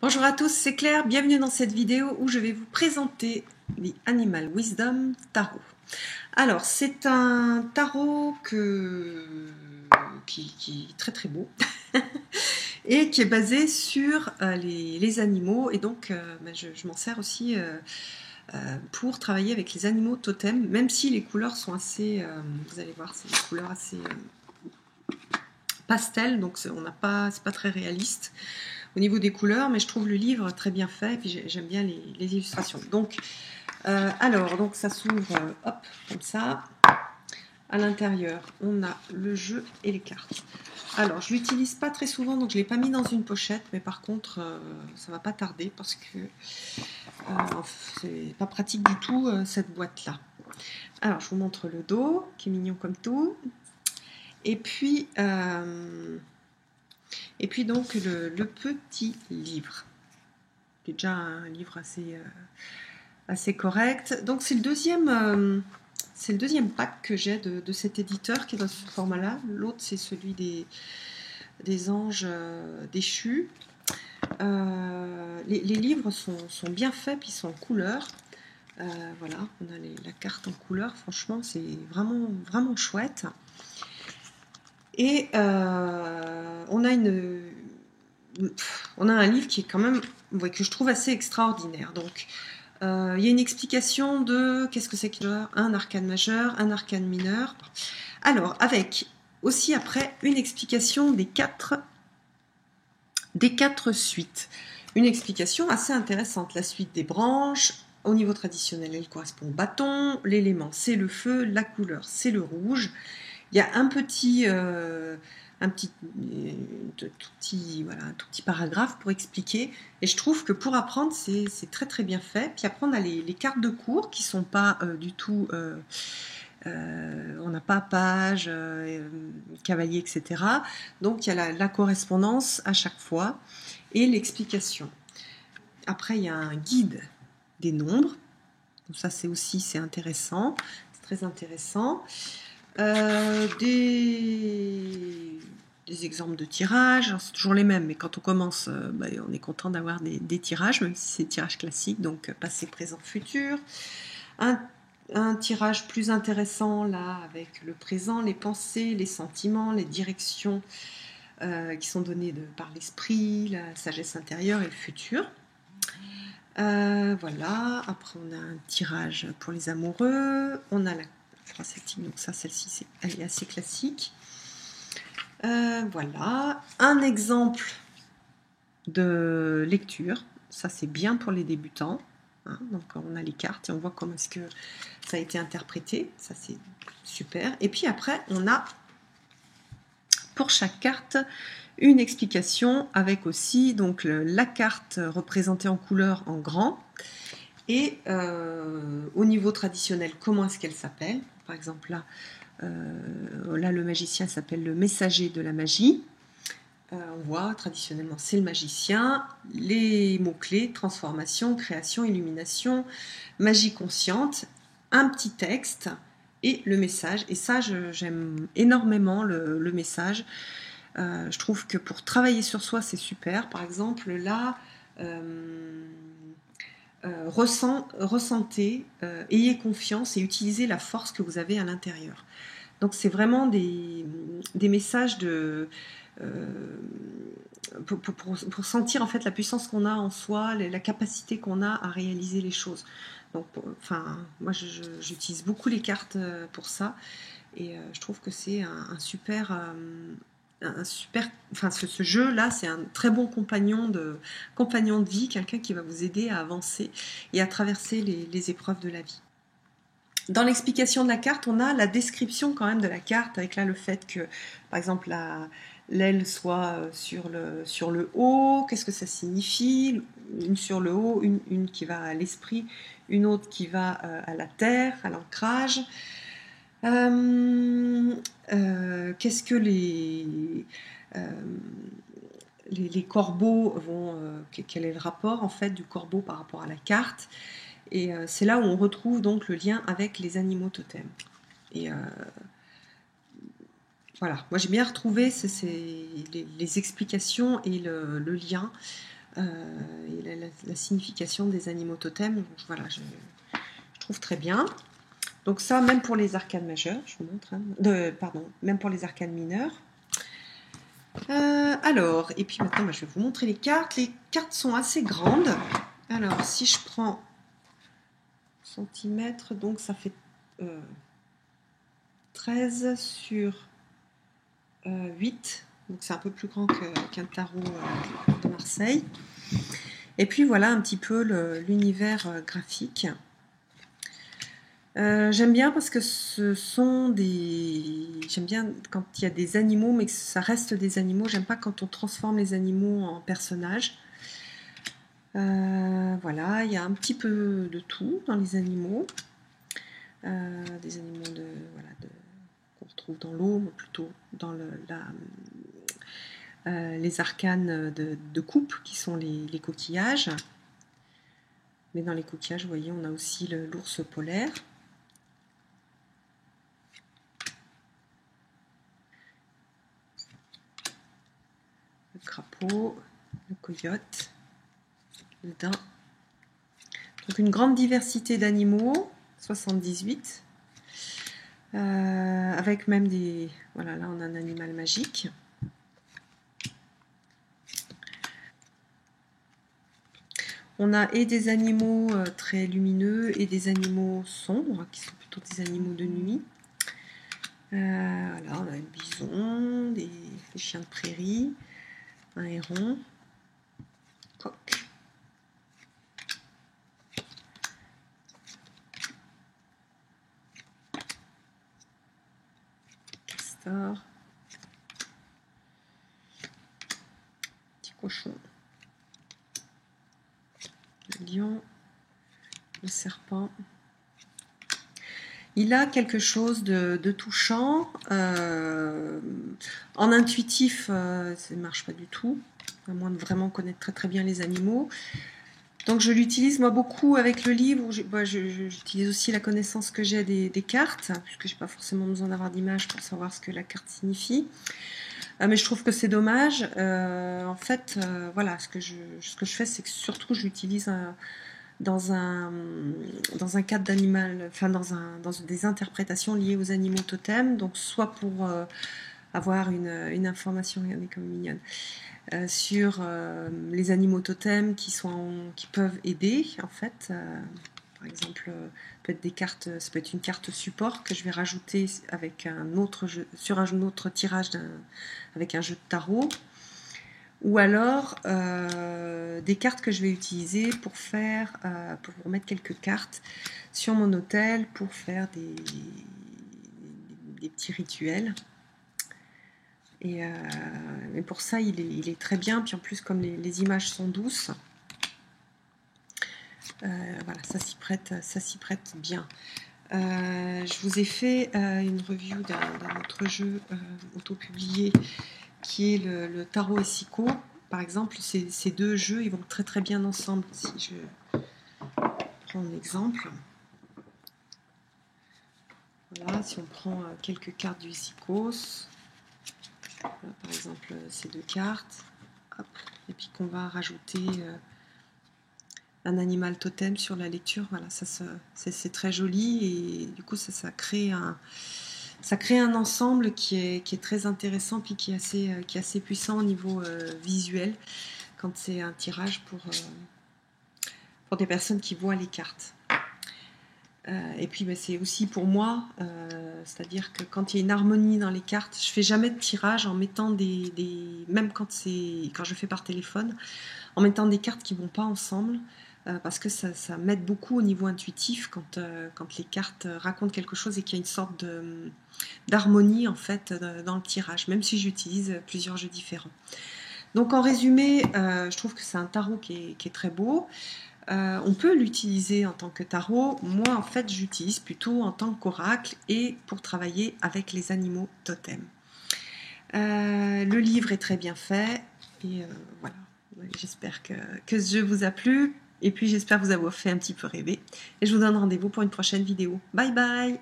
Bonjour à tous, c'est Claire, bienvenue dans cette vidéo où je vais vous présenter The Animal Wisdom Tarot. Alors, c'est un tarot qui est très très beau et qui est basé sur les animaux, et donc je m'en sers aussi pour travailler avec les animaux totems, même si les couleurs sont assez, vous allez voir, c'est des couleurs assez pastel, donc c'est pas très réaliste au niveau des couleurs, mais je trouve le livre très bien fait, et puis j'aime bien les illustrations. Donc, donc ça s'ouvre, hop, comme ça. À l'intérieur, on a le jeu et les cartes. Alors, je l'utilise pas très souvent, donc je l'ai pas mis dans une pochette, mais par contre, ça va pas tarder parce que c'est pas pratique du tout cette boîte-là. Alors, je vous montre le dos, qui est mignon comme tout. Et puis donc le petit livre. C'est déjà un livre assez correct. Donc c'est le deuxième pack que j'ai de cet éditeur qui est dans ce format-là. L'autre c'est celui des anges déchus. Les livres sont bien faits, puis ils sont en couleur. Voilà, on a la carte en couleur. Franchement, c'est vraiment chouette. Et on a un livre qui est quand même, que je trouve assez extraordinaire. Donc, il y a une explication de qu'est-ce que c'est qu'un arcane majeur, un arcane mineur. Alors, avec aussi après une explication des quatre suites. Une explication assez intéressante. La suite des branches, au niveau traditionnel, elle correspond au bâton. L'élément, c'est le feu. La couleur, c'est le rouge. Il y a un tout petit paragraphe pour expliquer. Et je trouve que pour apprendre, c'est très très bien fait. Puis après, on a les cartes de cours qui sont pas du tout... on n'a pas page, cavalier, etc. Donc il y a la correspondance à chaque fois et l'explication. Après, il y a un guide des nombres. Donc ça, c'est intéressant. C'est très intéressant. Des exemples de tirages, c'est toujours les mêmes, mais quand on commence, on est content d'avoir des tirages, même si c'est des tirages classiques, donc passé, présent, futur. Un tirage plus intéressant là, avec le présent, les pensées, les sentiments, les directions qui sont données par l'esprit, la sagesse intérieure et le futur. Voilà, après on a un tirage pour les amoureux, on a la celtique, donc ça, celle-ci, elle est assez classique. Voilà, un exemple de lecture, ça c'est bien pour les débutants. Hein, donc on a les cartes et on voit comment est-ce que ça a été interprété, ça c'est super. Et puis après, on a pour chaque carte une explication avec aussi donc la carte représentée en couleur en grand. Et au niveau traditionnel, comment est-ce qu'elle s'appelle? Par exemple, là, le magicien s'appelle le messager de la magie. On voit, traditionnellement, c'est le magicien. Les mots-clés, transformation, création, illumination, magie consciente, un petit texte et le message. Et ça, j'aime énormément le message. Je trouve que pour travailler sur soi, c'est super. Par exemple, là... ressentez, ayez confiance et utilisez la force que vous avez à l'intérieur. Donc c'est vraiment des messages pour sentir en fait la puissance qu'on a en soi, la capacité qu'on a à réaliser les choses. Donc, moi j'utilise beaucoup les cartes pour ça, et je trouve que c'est un super ce jeu-là, c'est un très bon compagnon de vie, quelqu'un qui va vous aider à avancer et à traverser les épreuves de la vie. Dans l'explication de la carte, on a la description quand même de la carte, avec là le fait que, par exemple, l'aile soit sur le haut, qu'est-ce que ça signifie, une sur le haut, une qui va à l'esprit, une autre qui va à la terre, à l'ancrage. Qu'est-ce que les corbeaux vont... quel est le rapport en fait du corbeau par rapport à la carte? Et c'est là où on retrouve donc le lien avec les animaux totems. Et voilà, moi j'ai bien retrouvé les explications et le lien et la signification des animaux totems. Donc, voilà, je trouve très bien. Donc ça, même pour les arcanes majeures, je vous montre, hein, pardon, même pour les arcanes mineures. Alors, et puis maintenant, je vais vous montrer les cartes. Les cartes sont assez grandes. Alors, si je prends centimètres, donc ça fait 13 sur 8. Donc c'est un peu plus grand qu'un tarot de Marseille. Et puis voilà un petit peu l'univers graphique. J'aime bien parce que ce sont des... J'aime bien quand il y a des animaux, mais que ça reste des animaux. J'aime pas quand on transforme les animaux en personnages. Voilà, il y a un petit peu de tout dans les animaux. Des animaux qu'on retrouve dans l'eau, mais plutôt dans les arcanes de coupe, qui sont les coquillages. Mais dans les coquillages, vous voyez, on a aussi l'ours polaire. Le crapaud, le coyote, le daim. Donc une grande diversité d'animaux, 78. Avec même des... Voilà, là on a un animal magique. On a et des animaux très lumineux et des animaux sombres, qui sont plutôt des animaux de nuit. Voilà, on a un bison, des chiens de prairie, un héron, coq. Castor. Petit cochon. Le lion. Le serpent. Il a quelque chose de touchant. En intuitif, ça ne marche pas du tout, à moins de vraiment connaître très très bien les animaux. Donc je l'utilise moi beaucoup avec le livre. J'utilise aussi la connaissance que j'ai des cartes, puisque je n'ai pas forcément besoin d'avoir d'image pour savoir ce que la carte signifie. Mais je trouve que c'est dommage. En fait, voilà, ce que je fais, c'est que surtout je l'utilise dans un cadre d'animal, enfin dans des interprétations liées aux animaux totems, donc soit pour avoir une information, regardez comme mignonne, sur les animaux totems qui peuvent aider en fait. Par exemple, peut-être des cartes, ça peut être une carte support que je vais rajouter avec un autre jeu, sur un autre tirage avec un jeu de tarot. Ou alors des cartes que je vais utiliser pour mettre quelques cartes sur mon autel pour faire des petits rituels. Et pour ça, il est très bien. Puis en plus, comme les images sont douces, voilà, ça s'y prête bien. Je vous ai fait une review d'un autre jeu auto-publié qui est le Tarot et Sico. Par exemple, ces deux jeux, ils vont très très bien ensemble. Si je prends un exemple, voilà, si on prend quelques cartes du Sicos, voilà, par exemple ces deux cartes, hop, et puis qu'on va rajouter un animal totem sur la lecture, voilà, c'est très joli et du coup ça crée un ensemble qui est très intéressant puis qui est assez puissant au niveau visuel quand c'est un tirage pour des personnes qui voient les cartes. Et puis c'est aussi pour moi, c'est-à-dire que quand il y a une harmonie dans les cartes, je fais jamais de tirage en mettant même quand je fais par téléphone, en mettant des cartes qui vont pas ensemble, parce que ça m'aide beaucoup au niveau intuitif quand les cartes racontent quelque chose et qu'il y a une sorte d'harmonie en fait dans le tirage, même si j'utilise plusieurs jeux différents. Donc en résumé, je trouve que c'est un tarot qui est très beau. On peut l'utiliser en tant que tarot. Moi, en fait, j'utilise plutôt en tant qu'oracle et pour travailler avec les animaux totems. Le livre est très bien fait et voilà. J'espère que ce jeu vous a plu et puis j'espère vous avoir fait un petit peu rêver. Et je vous donne rendez-vous pour une prochaine vidéo. Bye bye!